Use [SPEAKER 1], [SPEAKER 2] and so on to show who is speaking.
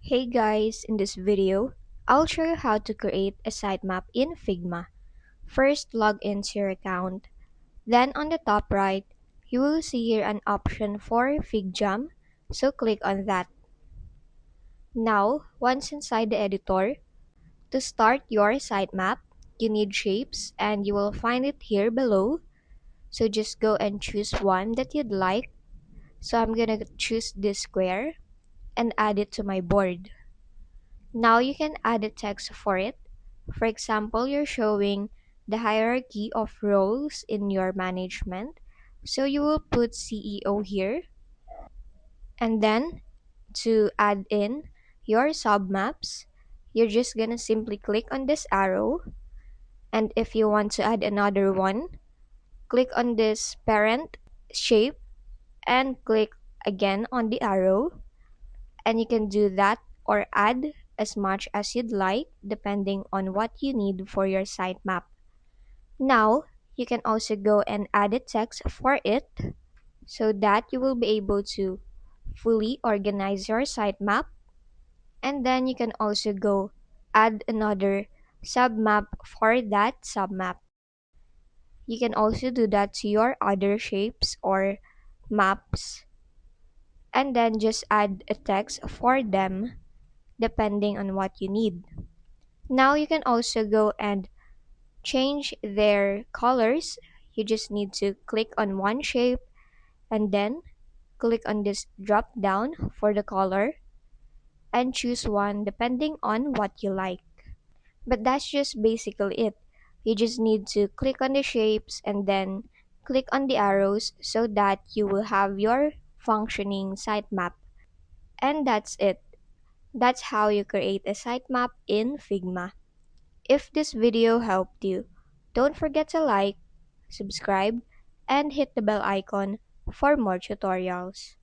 [SPEAKER 1] Hey guys, in this video, I'll show you how to create a sitemap in Figma. First, log into your account. Then on the top right, you will see here an option for FigJam, so click on that. Now, once inside the editor, to start your sitemap, you need shapes and you will find it here below. So just go and choose one that you'd like. So I'm gonna choose this square and add it to my board. Now you can add a text for it. For example, you're showing the hierarchy of roles in your management. So you will put CEO here. And then to add in your submaps, you're just gonna simply click on this arrow. And if you want to add another one, click on this parent shape and click again on the arrow. And you can do that or add as much as you'd like depending on what you need for your sitemap. Now, you can also go and add a text for it so that you will be able to fully organize your sitemap. And then you can also go add another submap for that submap. You can also do that to your other shapes or maps and then just add a text for them depending on what you need. Now you can also go and change their colors. You just need to click on one shape and then click on this drop down for the color and choose one depending on what you like. But that's just basically it. You just need to click on the shapes and then click on the arrows so that you will have your functioning sitemap. And that's it. That's how you create a sitemap in Figma. If this video helped you, don't forget to like, subscribe, and hit the bell icon for more tutorials.